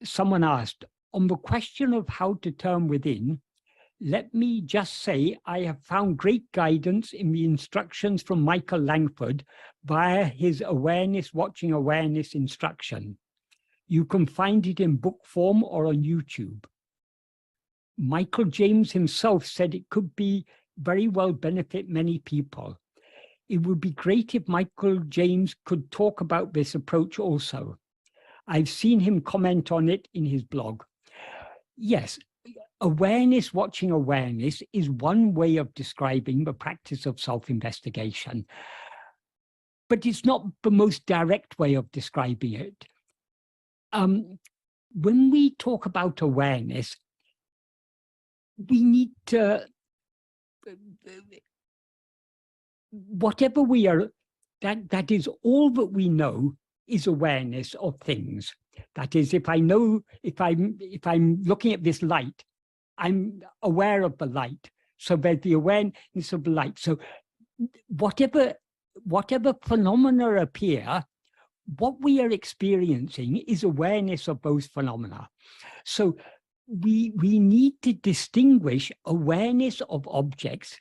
someone asked, on the question of how to turn within, let me just say I have found great guidance in the instructions from Michael Langford via his Awareness Watching Awareness instruction. You can find it in book form or on YouTube. Michael James himself said it could be very well benefit many people. It would be great if Michael James could talk about this approach also. I've seen him comment on it in his blog. Yes, awareness watching awareness is one way of describing the practice of self-investigation, but it's not the most direct way of describing it. When we talk about awareness, we need to, whatever we are, that is all that we know is awareness of things. That is, if I know, if I'm looking at this light, I'm aware of the light. So there's the awareness of the light. So whatever phenomena appear, what we are experiencing is awareness of those phenomena. So we need to distinguish awareness of objects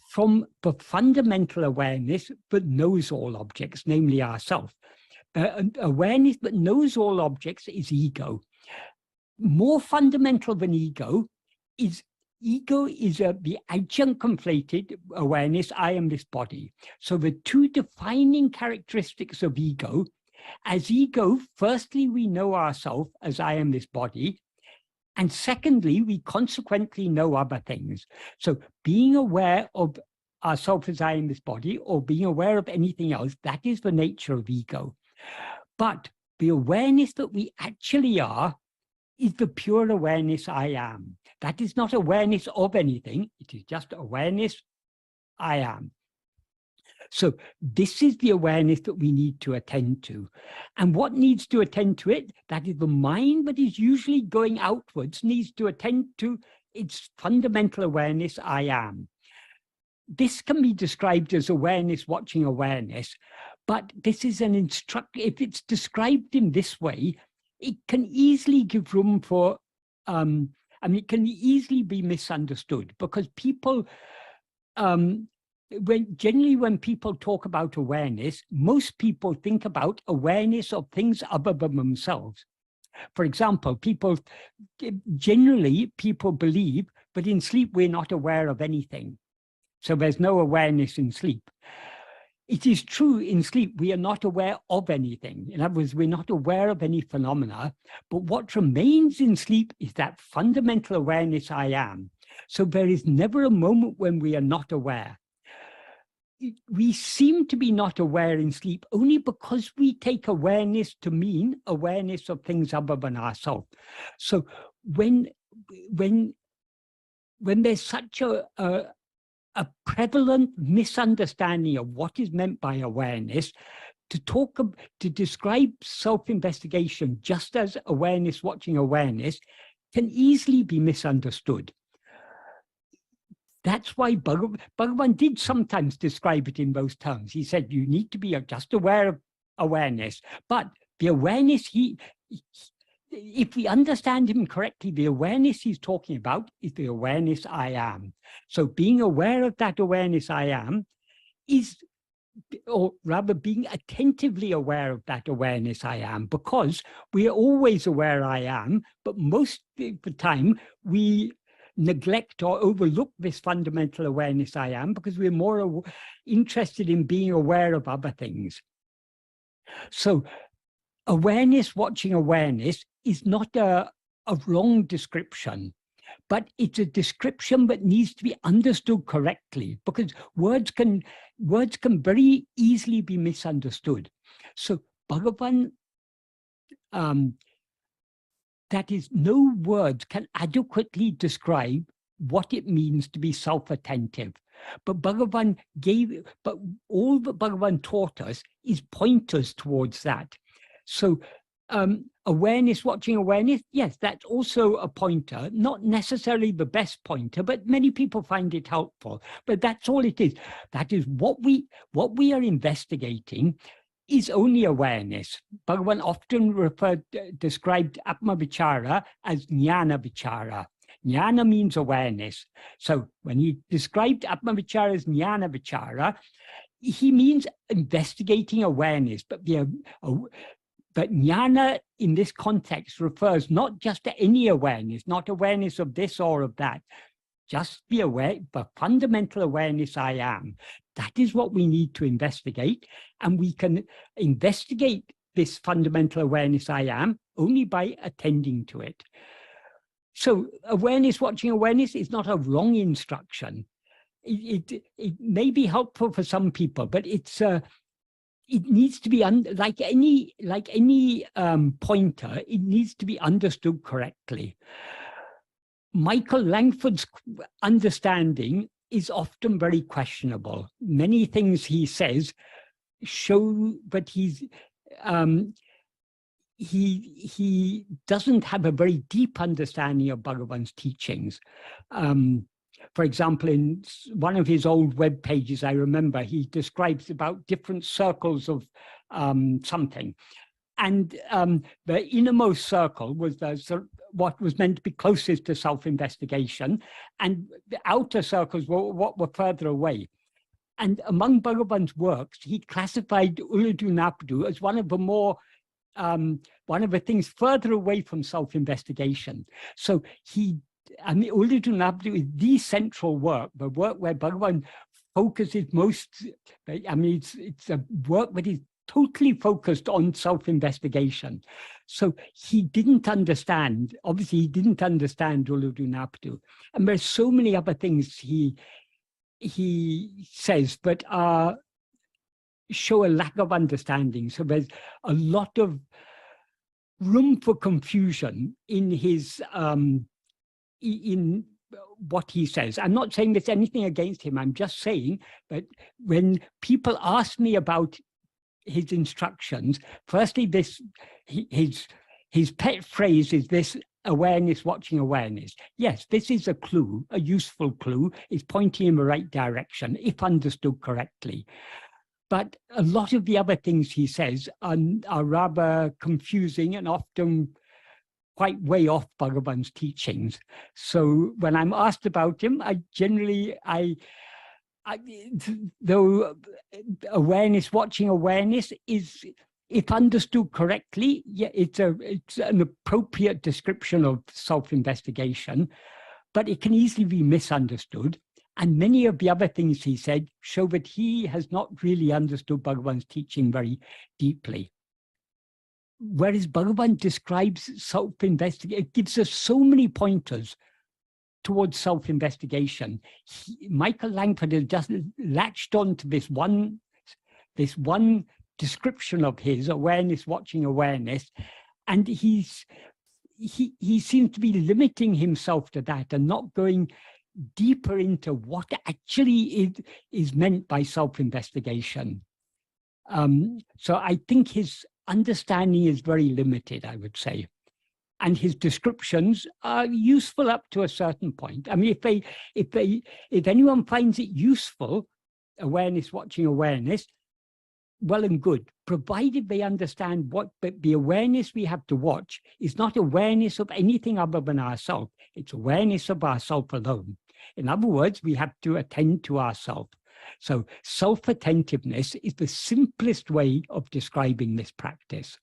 from the fundamental awareness that knows all objects, namely ourselves. Awareness that knows all objects is ego. More fundamental than ego is the adjunct conflated awareness, I am this body. So the two defining characteristics of ego, as ego, firstly, we know ourselves as I am this body, and secondly, we consequently know other things. So being aware of ourselves as I am this body, or being aware of anything else, that is the nature of ego. But the awareness that we actually are is the pure awareness I am. That is not awareness of anything. It is just awareness I am. So this is the awareness that we need to attend to. And what needs to attend to it? That is the mind that is usually going outwards needs to attend to its fundamental awareness I am. This can be described as awareness watching awareness, but this is an if it's described in this way, it can easily give room for, it can easily be misunderstood, because people, generally when people talk about awareness, most people think about awareness of things other than themselves. For example, generally people believe that in sleep we're not aware of anything. So there's no awareness in sleep. It is true in sleep, we are not aware of anything. In other words, we're not aware of any phenomena, but what remains in sleep is that fundamental awareness I am. So there is never a moment when we are not aware. We seem to be not aware in sleep only because we take awareness to mean awareness of things other than ourselves. So when there's such a prevalent misunderstanding of what is meant by awareness, to describe self-investigation just as awareness watching awareness can easily be misunderstood. That's why Bhagavan did sometimes describe it in those terms. He said, you need to be just aware of awareness, but the awareness if we understand him correctly, the awareness he's talking about is the awareness I am. So being aware of that awareness I am is, or rather being attentively aware of that awareness I am, because we are always aware I am, but most of the time we neglect or overlook this fundamental awareness I am because we're more interested in being aware of other things. So awareness watching awareness is not a wrong description, but it's a description that needs to be understood correctly, because words can very easily be misunderstood. So Bhagavan, that is, no words can adequately describe what it means to be self-attentive. But all that Bhagavan taught us is pointers towards that. So awareness watching awareness, yes, that's also a pointer, not necessarily the best pointer, but many people find it helpful. But that's all it is. That is what we are investigating is only awareness. Bhagavan often described ātma-vicāra as jnana-vicāra. Jnana means awareness. So when he described ātma-vicāra as jnana-vicāra, he means investigating awareness. But jnana in this context refers not just to any awareness, not awareness of this or of that. Just be aware, but fundamental awareness I am. That is what we need to investigate. And we can investigate this fundamental awareness I am only by attending to it. So awareness, watching awareness is not a wrong instruction. It may be helpful for some people, but it needs to be, like any pointer, it needs to be understood correctly. Michael Langford's understanding is often very questionable. Many things he says show, but he doesn't have a very deep understanding of Bhagavan's teachings. For example, in one of his old web pages, I remember he describes about different circles of something. And the innermost circle was what was meant to be closest to self-investigation, and the outer circles were what were further away. And among Bhagavan's works, he classified Uladu as one of the more, one of the things further away from self-investigation. So Uladu is the central work, the work where Bhagavan focuses most. I mean, it's a work that is totally focused on self-investigation. So he didn't understand, obviously he didn't understand Uladu. And there's so many other things he says, but show a lack of understanding. So there's a lot of room for confusion in his, in what he says. I'm not saying there's anything against him. I'm just saying that when people ask me about his instructions, firstly, his pet phrase is this: awareness, watching awareness. Yes, this is a clue, a useful clue. It's pointing in the right direction, if understood correctly. But a lot of the other things he says are rather confusing and often quite way off Bhagavan's teachings. So when I'm asked about him, I generally, though awareness, watching awareness is, if understood correctly, yeah, it's an appropriate description of self-investigation, but it can easily be misunderstood. And many of the other things he said show that he has not really understood Bhagavan's teaching very deeply. Whereas Bhagavan describes self-investigation, it gives us so many pointers towards self-investigation. Michael Langford has just latched on to this one description of his, awareness, watching awareness, and he seems to be limiting himself to that and not going deeper into what actually is meant by self-investigation. So I think his understanding is very limited, I would say. And his descriptions are useful up to a certain point. I mean, if anyone finds it useful, awareness, watching awareness, well and good, provided they understand what the awareness we have to watch is not awareness of anything other than ourselves. It's awareness of ourselves alone. In other words, we have to attend to ourselves. So self-attentiveness is the simplest way of describing this practice.